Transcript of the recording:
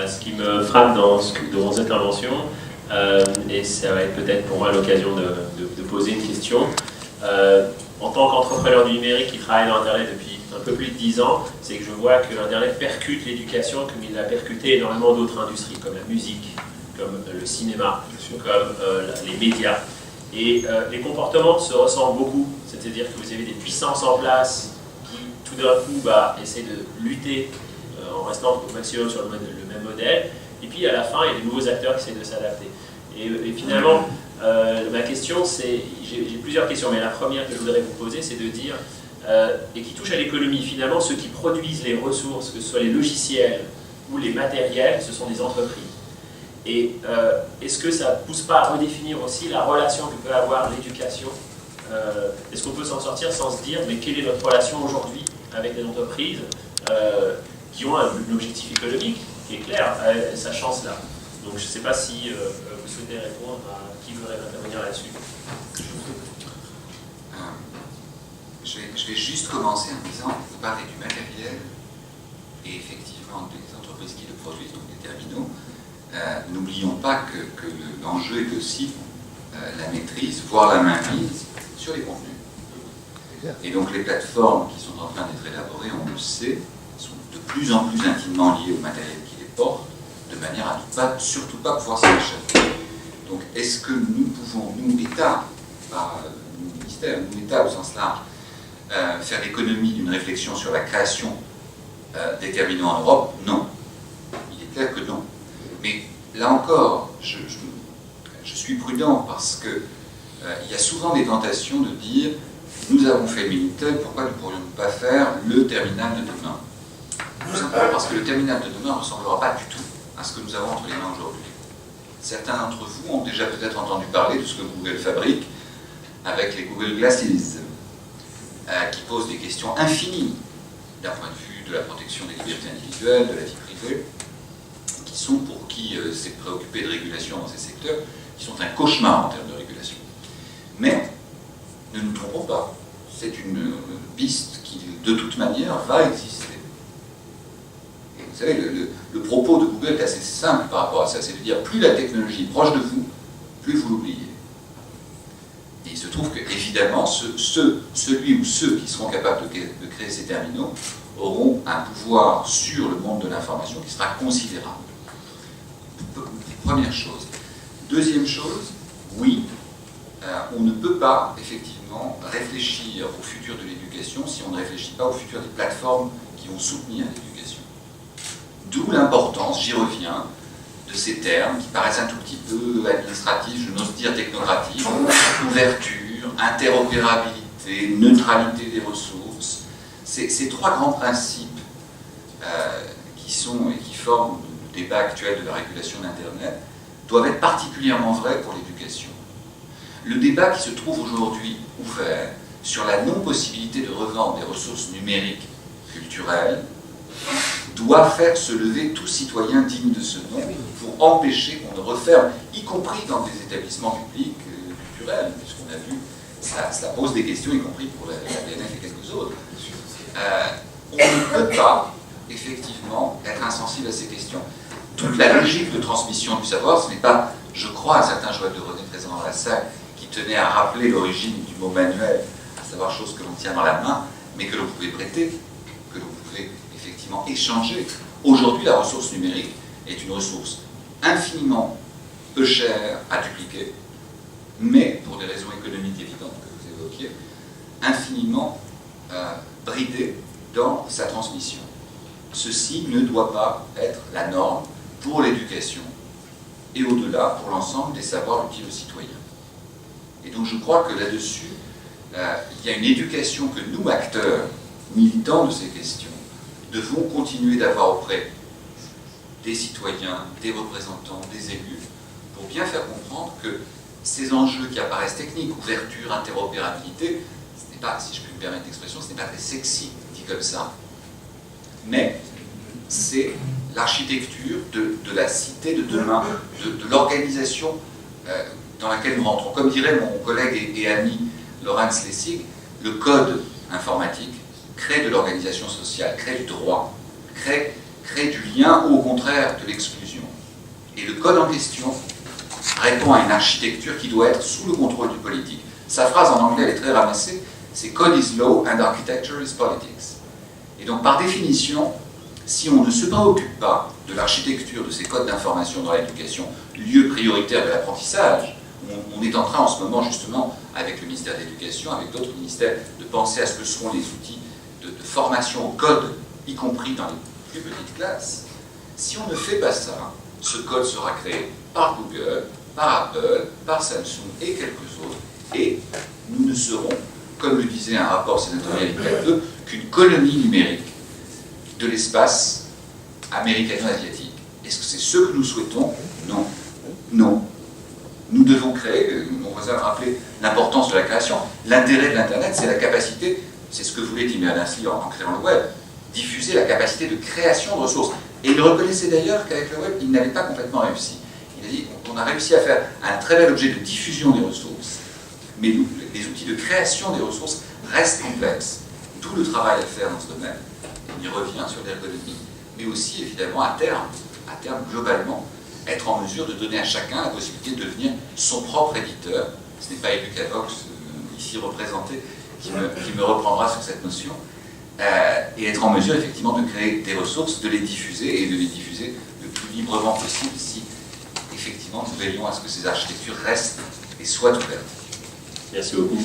Ce qui me frappe dans cette intervention, et ça va être peut-être pour moi l'occasion de poser une question. En tant qu'entrepreneur du numérique qui travaille dans Internet depuis un peu plus de 10 ans, c'est que je vois que Internet percute l'éducation comme il a percuté énormément d'autres industries, comme la musique, comme le cinéma, comme les médias. Et les comportements se ressemblent beaucoup, c'est-à-dire que vous avez des puissances en place qui, tout d'un coup, essaient de lutter en restant au maximum sur le même modèle. Et puis, à la fin, il y a des nouveaux acteurs qui essaient de s'adapter. Et finalement, ma question, c'est... J'ai plusieurs questions, mais la première que je voudrais vous poser, c'est de dire, et qui touche à l'économie, finalement, ceux qui produisent les ressources, que ce soit les logiciels ou les matériels, ce sont des entreprises. Et est-ce que ça ne pousse pas à redéfinir aussi la relation que peut avoir l'éducation? Est-ce qu'on peut s'en sortir sans se dire, mais quelle est notre relation aujourd'hui avec des entreprises qui ont un objectif économique qui est clair, sachant cela? Donc je ne sais pas si vous souhaitez répondre à qui voudrait intervenir là-dessus. Je vais juste commencer en disant, vous parlez du matériel et effectivement des entreprises qui le produisent, donc des terminaux. N'oublions pas que l'enjeu est aussi la maîtrise, voire la mainmise sur les contenus. Et donc les plateformes qui sont en train d'être élaborées, on le sait, sont de plus en plus intimement liées au matériel qui les porte, de manière à ne surtout pas pouvoir s'en échapper. Donc est-ce que nous pouvons, nous, État, pas nous, ministère, nous, État au sens large, faire l'économie d'une réflexion sur la création des terminaux en Europe? Non. Il est clair que non. Mais là encore, je suis prudent parce que il y a souvent des tentations de dire nous avons fait le Minitel, pourquoi ne pourrions-nous pas faire le terminal de demain? Tout simplement parce que le terminal de demain ne ressemblera pas du tout à ce que nous avons entre les mains aujourd'hui. Certains d'entre vous ont déjà peut-être entendu parler de ce que Google fabrique avec les Google Glasses, qui posent des questions infinies d'un point de vue de la protection des libertés individuelles, de la vie privée, qui sont, pour qui s'est préoccupé de régulation dans ces secteurs, qui sont un cauchemar en termes de régulation. Mais, ne nous trompons pas, c'est une piste qui, de toute manière, va exister. Et vous savez, le propos de Google est assez simple par rapport à ça, c'est de dire, plus la technologie est proche de vous, plus vous l'oubliez. Et il se trouve que, évidemment, celui ou ceux qui seront capables de créer ces terminaux auront un pouvoir sur le monde de l'information qui sera considérable. Première chose. Deuxième chose, oui, on ne peut pas, effectivement, réfléchir au futur de l'éducation si on ne réfléchit pas au futur des plateformes qui vont soutenir l'éducation. D'où l'importance, j'y reviens, de ces termes qui paraissent un tout petit peu administratifs, je n'ose dire technocratiques: ouverture, interopérabilité, neutralité des ressources. Ces trois grands principes qui sont et qui forment le débat actuel de la régulation d'Internet doivent être particulièrement vrais pour l'éducation. Le débat qui se trouve aujourd'hui ouvert sur la non-possibilité de revendre des ressources numériques culturelles doit faire se lever tout citoyen digne de ce nom pour empêcher qu'on ne referme, y compris dans des établissements publics culturels, puisqu'on a vu, ça pose des questions, y compris pour la BNF et quelques autres. On ne peut pas, effectivement, être insensible à ces questions. Toute la logique de transmission du savoir, ce n'est pas, je crois, un certain Joël de René présent dans la salle, qui tenait à rappeler l'origine du mot manuel, à savoir chose que l'on tient dans la main, mais que l'on pouvait prêter, que l'on pouvait effectivement échanger. Aujourd'hui, la ressource numérique est une ressource infiniment peu chère à dupliquer, mais, pour des raisons économiques évidentes que vous évoquiez, infiniment bridée dans sa transmission. Ceci ne doit pas être la norme pour l'éducation et au-delà pour l'ensemble des savoirs utiles aux citoyens. Et donc je crois que là-dessus, il y a une éducation que nous, acteurs, militants de ces questions, devons continuer d'avoir auprès des citoyens, des représentants, des élus, pour bien faire comprendre que ces enjeux qui apparaissent techniques, ouverture, interopérabilité, ce n'est pas, si je puis me permettre l'expression, ce n'est pas très sexy dit comme ça, mais c'est l'architecture de la cité de demain, de l'organisation dans laquelle nous rentrons. Comme dirait mon collègue et ami Laurence Lessig, le code informatique crée de l'organisation sociale, crée du droit, crée crée du lien ou au contraire de l'exclusion. Et le code en question répond à une architecture qui doit être sous le contrôle du politique. Sa phrase en anglais, elle est très ramassée, c'est Code is law and architecture is politics. Et donc par définition, si on ne se préoccupe pas de l'architecture de ces codes d'information dans l'éducation, lieu prioritaire de l'apprentissage, on est en train en ce moment justement, avec le ministère de l'Éducation, avec d'autres ministères, de penser à ce que seront les outils de formation au code, y compris dans les plus petites classes. Si on ne fait pas ça, ce code sera créé par Google, par Apple, par Samsung et quelques autres, et nous ne serons, comme le disait un rapport sénatorial il y a peu, qu'une colonie numérique de l'espace américano-asiatique. Est-ce que c'est ce que nous souhaitons? Non. Non. Nous devons créer, mon voisin a rappelé l'importance de la création. L'intérêt de l'Internet, c'est la capacité, c'est ce que voulait Tim Berners-Lee en créant le web, diffuser la capacité de création de ressources. Et il reconnaissait d'ailleurs qu'avec le web, il n'avait pas complètement réussi. Il a dit, on a réussi à faire un très bel objet de diffusion des ressources, mais les outils de création des ressources restent complexes. D'où le travail à faire dans ce domaine. On y revient sur l'ergonomie, mais aussi évidemment à terme globalement, être en mesure de donner à chacun la possibilité de devenir son propre éditeur. Ce n'est pas Educavox, ici représenté, qui me reprendra sur cette notion, et être en mesure effectivement de créer des ressources, de les diffuser, et de les diffuser le plus librement possible si effectivement nous veillons à ce que ces architectures restent et soient ouvertes. Merci beaucoup.